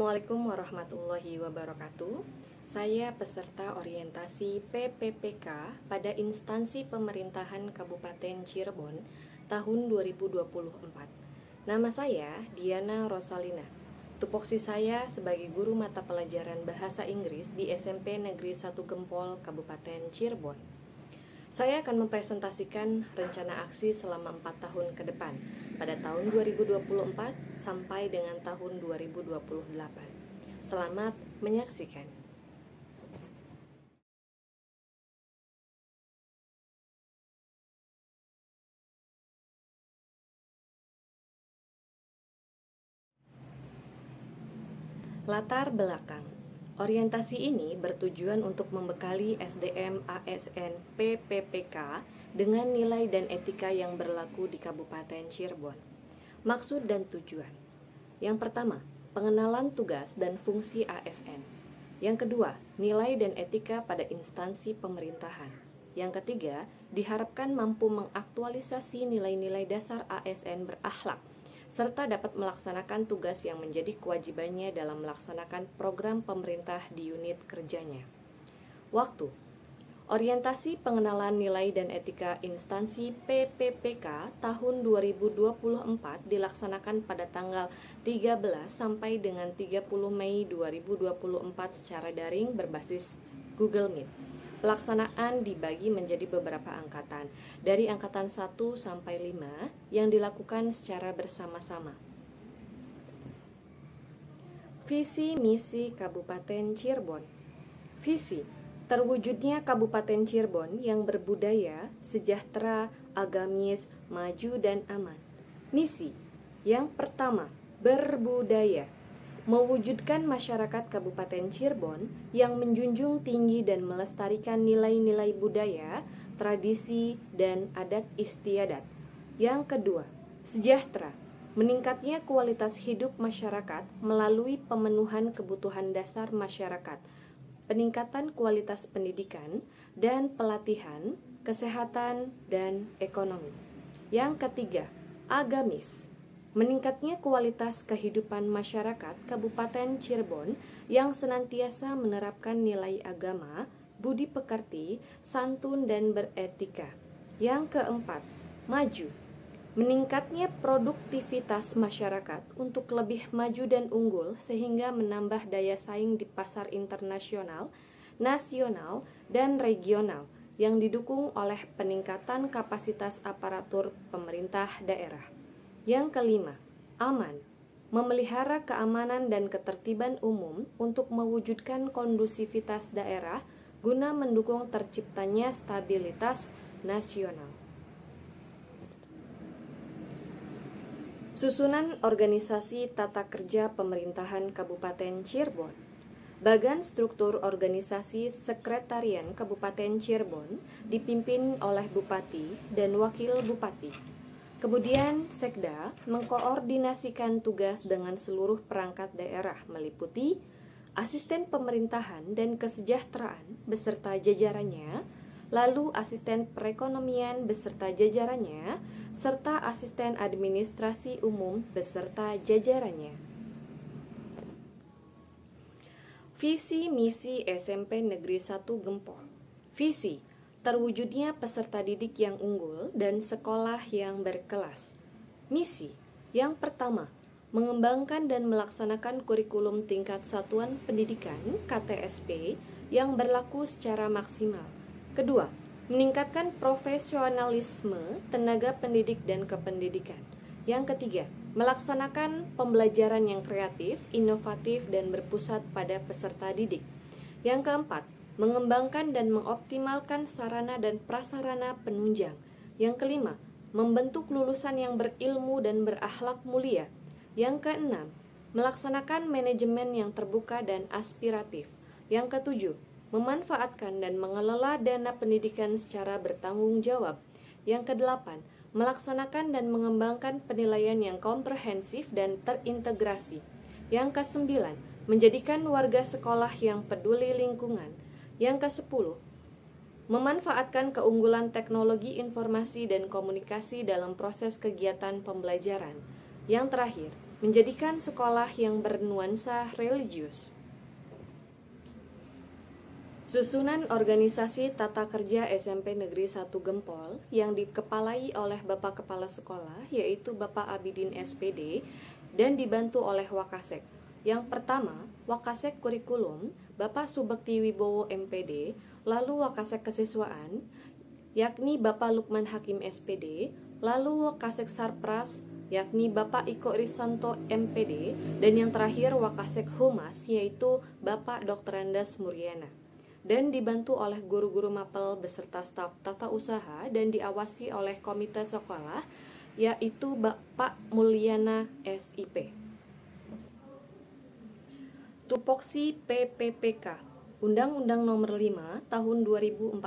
Assalamualaikum warahmatullahi wabarakatuh. Saya peserta orientasi PPPK pada instansi pemerintahan Kabupaten Cirebon tahun 2024. Nama saya Diana Rosalina. Tupoksi saya sebagai guru mata pelajaran Bahasa Inggris di SMP Negeri 1 Gempol, Kabupaten Cirebon. Saya akan mempresentasikan rencana aksi selama 4 tahun ke depan pada tahun 2024 sampai dengan tahun 2028. Selamat menyaksikan. Latar belakang. Orientasi ini bertujuan untuk membekali SDM ASN PPPK dengan nilai dan etika yang berlaku di Kabupaten Cirebon. Maksud dan tujuan. Yang pertama, pengenalan tugas dan fungsi ASN. Yang kedua, nilai dan etika pada instansi pemerintahan. Yang ketiga, diharapkan mampu mengaktualisasi nilai-nilai dasar ASN berakhlak serta dapat melaksanakan tugas yang menjadi kewajibannya dalam melaksanakan program pemerintah di unit kerjanya. Waktu. Orientasi pengenalan nilai dan etika instansi PPPK tahun 2024 dilaksanakan pada tanggal 13 sampai dengan 30 Mei 2024 secara daring berbasis Google Meet. Pelaksanaan dibagi menjadi beberapa angkatan, dari angkatan 1 sampai 5 yang dilakukan secara bersama-sama. Visi misi Kabupaten Cirebon. Visi, terwujudnya Kabupaten Cirebon yang berbudaya, sejahtera, agamis, maju dan aman. Misi, yang pertama, berbudaya. Mewujudkan masyarakat Kabupaten Cirebon yang menjunjung tinggi dan melestarikan nilai-nilai budaya, tradisi, dan adat istiadat. Yang kedua, sejahtera. Meningkatnya kualitas hidup masyarakat melalui pemenuhan kebutuhan dasar masyarakat, peningkatan kualitas pendidikan dan pelatihan, kesehatan, dan ekonomi. Yang ketiga, agamis. Meningkatnya kualitas kehidupan masyarakat Kabupaten Cirebon yang senantiasa menerapkan nilai agama, budi pekerti, santun, dan beretika. Yang keempat, maju. Meningkatnya produktivitas masyarakat untuk lebih maju dan unggul sehingga menambah daya saing di pasar internasional, nasional, dan regional yang didukung oleh peningkatan kapasitas aparatur pemerintah daerah. Yang kelima, aman. Memelihara keamanan dan ketertiban umum untuk mewujudkan kondusivitas daerah guna mendukung terciptanya stabilitas nasional. Susunan organisasi tata kerja pemerintahan Kabupaten Cirebon. Bagan struktur organisasi Sekretarian Kabupaten Cirebon dipimpin oleh Bupati dan Wakil Bupati. Kemudian Sekda mengkoordinasikan tugas dengan seluruh perangkat daerah meliputi asisten pemerintahan dan kesejahteraan beserta jajarannya, lalu asisten perekonomian beserta jajarannya, serta asisten administrasi umum beserta jajarannya. Visi misi SMP Negeri 1 Gempol. Visi, terwujudnya peserta didik yang unggul dan sekolah yang berkelas. Misi, yang pertama, mengembangkan dan melaksanakan kurikulum tingkat satuan pendidikan KTSP yang berlaku secara maksimal. Kedua, meningkatkan profesionalisme tenaga pendidik dan kependidikan. Yang ketiga, melaksanakan pembelajaran yang kreatif, inovatif, dan berpusat pada peserta didik. Yang keempat, mengembangkan dan mengoptimalkan sarana dan prasarana penunjang. Yang kelima, membentuk lulusan yang berilmu dan berakhlak mulia. Yang keenam, melaksanakan manajemen yang terbuka dan aspiratif. Yang ketujuh, memanfaatkan dan mengelola dana pendidikan secara bertanggung jawab. Yang kedelapan, melaksanakan dan mengembangkan penilaian yang komprehensif dan terintegrasi. Yang kesembilan, menjadikan warga sekolah yang peduli lingkungan. Yang ke-10, memanfaatkan keunggulan teknologi informasi dan komunikasi dalam proses kegiatan pembelajaran. Yang terakhir, menjadikan sekolah yang bernuansa religius. Susunan organisasi tata kerja SMP Negeri 1 Gempol yang dikepalai oleh Bapak Kepala Sekolah yaitu Bapak Abidin SPD dan dibantu oleh Wakasek. Yang pertama, Wakasek Kurikulum, Bapak Subekti Wibowo MPD, lalu Wakasek Kesiswaan, yakni Bapak Lukman Hakim SPD, lalu Wakasek Sarpras, yakni Bapak Iko Risanto MPD, dan yang terakhir Wakasek Humas, yaitu Bapak Dr. Andas Muryana. Dan dibantu oleh guru-guru mapel beserta staf tata usaha dan diawasi oleh komite sekolah, yaitu Bapak Mulyana SIP. Tupoksi PPPK, Undang-Undang Nomor 5 Tahun 2014,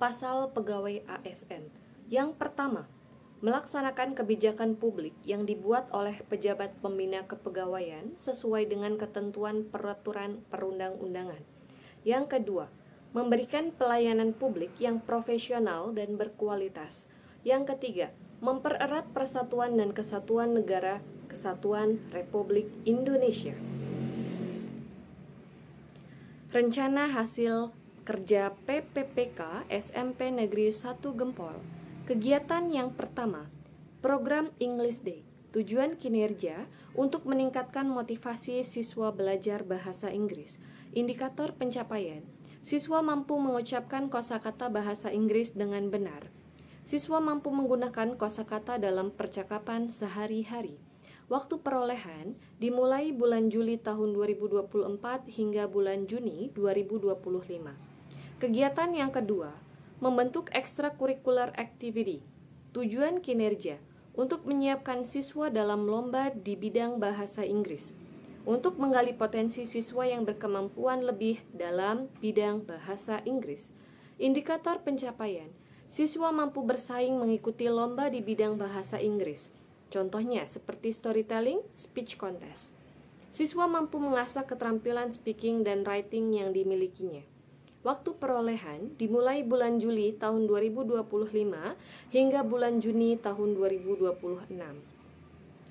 Pasal Pegawai ASN. Yang pertama, melaksanakan kebijakan publik yang dibuat oleh pejabat pembina kepegawaian sesuai dengan ketentuan peraturan perundang-undangan. Yang kedua, memberikan pelayanan publik yang profesional dan berkualitas. Yang ketiga, mempererat persatuan dan kesatuan negara Kesatuan Republik Indonesia. Rencana hasil kerja PPPK SMP Negeri 1 Gempol. Kegiatan yang pertama, program English Day. Tujuan kinerja untuk meningkatkan motivasi siswa belajar bahasa Inggris. Indikator pencapaian, siswa mampu mengucapkan kosakata bahasa Inggris dengan benar. Siswa mampu menggunakan kosakata dalam percakapan sehari-hari. Waktu perolehan dimulai bulan Juli tahun 2024 hingga bulan Juni 2025. Kegiatan yang kedua, membentuk extracurricular activity. Tujuan kinerja untuk menyiapkan siswa dalam lomba di bidang bahasa Inggris. Untuk menggali potensi siswa yang berkemampuan lebih dalam bidang bahasa Inggris. Indikator pencapaian, siswa mampu bersaing mengikuti lomba di bidang bahasa Inggris. Contohnya seperti storytelling, speech contest. Siswa mampu mengasah keterampilan speaking dan writing yang dimilikinya. Waktu perolehan dimulai bulan Juli tahun 2025 hingga bulan Juni tahun 2026.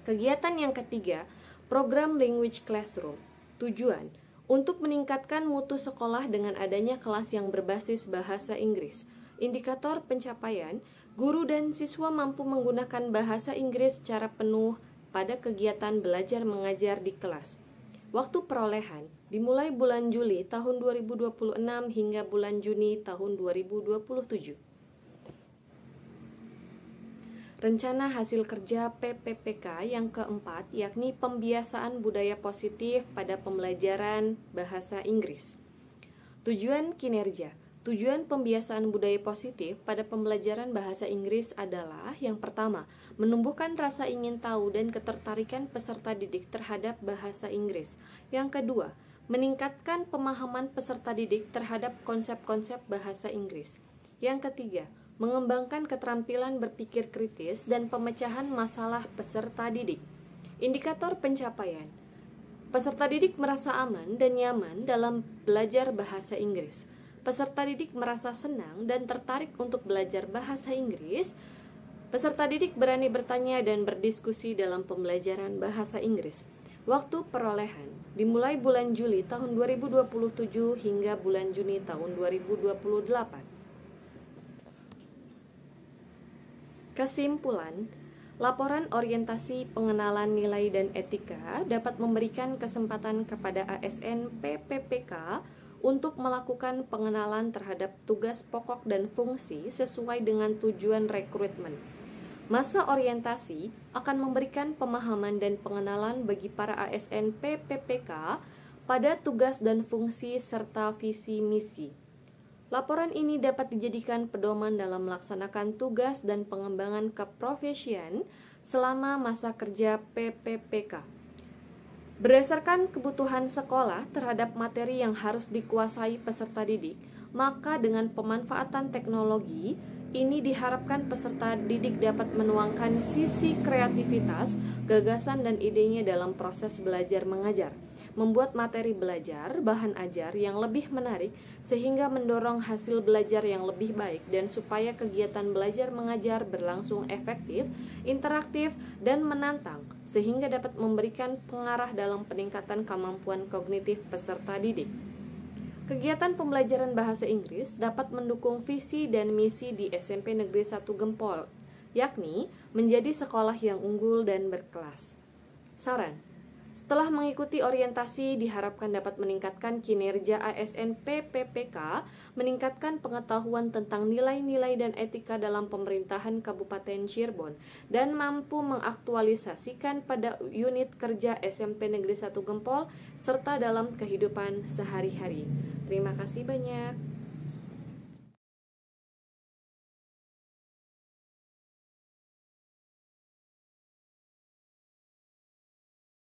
Kegiatan yang ketiga, program Language Classroom. Tujuan untuk meningkatkan mutu sekolah dengan adanya kelas yang berbasis bahasa Inggris. Indikator pencapaian, guru dan siswa mampu menggunakan bahasa Inggris secara penuh pada kegiatan belajar mengajar di kelas. Waktu perolehan dimulai bulan Juli tahun 2026 hingga bulan Juni tahun 2027. Rencana hasil kerja PPPK yang keempat yakni pembiasaan budaya positif pada pembelajaran bahasa Inggris. Tujuan kinerja. Tujuan pembiasaan budaya positif pada pembelajaran bahasa Inggris adalah yang pertama, menumbuhkan rasa ingin tahu dan ketertarikan peserta didik terhadap bahasa Inggris. Yang kedua, meningkatkan pemahaman peserta didik terhadap konsep-konsep bahasa Inggris. Yang ketiga, mengembangkan keterampilan berpikir kritis dan pemecahan masalah peserta didik. Indikator pencapaian. Peserta didik merasa aman dan nyaman dalam belajar bahasa Inggris. Peserta didik merasa senang dan tertarik untuk belajar bahasa Inggris. Peserta didik berani bertanya dan berdiskusi dalam pembelajaran bahasa Inggris. Waktu perolehan dimulai bulan Juli tahun 2027 hingga bulan Juni tahun 2028. Kesimpulan, laporan orientasi pengenalan nilai dan etika dapat memberikan kesempatan kepada ASN PPPK untuk melakukan pengenalan terhadap tugas pokok dan fungsi sesuai dengan tujuan rekrutmen. Masa orientasi akan memberikan pemahaman dan pengenalan bagi para ASN PPPK pada tugas dan fungsi serta visi misi. Laporan ini dapat dijadikan pedoman dalam melaksanakan tugas dan pengembangan keprofesian selama masa kerja PPPK. Berdasarkan kebutuhan sekolah terhadap materi yang harus dikuasai peserta didik, maka dengan pemanfaatan teknologi, ini diharapkan peserta didik dapat menuangkan sisi kreativitas, gagasan dan idenya dalam proses belajar mengajar, membuat materi belajar, bahan ajar yang lebih menarik sehingga mendorong hasil belajar yang lebih baik dan supaya kegiatan belajar mengajar berlangsung efektif, interaktif, dan menantang sehingga dapat memberikan pengarah dalam peningkatan kemampuan kognitif peserta didik. Kegiatan pembelajaran bahasa Inggris dapat mendukung visi dan misi di SMP Negeri 1 Gempol, yakni menjadi sekolah yang unggul dan berkelas. Saran: setelah mengikuti orientasi diharapkan dapat meningkatkan kinerja ASN PPPK, meningkatkan pengetahuan tentang nilai-nilai dan etika dalam pemerintahan Kabupaten Cirebon, dan mampu mengaktualisasikan pada unit kerja SMP Negeri 1 Gempol serta dalam kehidupan sehari-hari. Terima kasih banyak.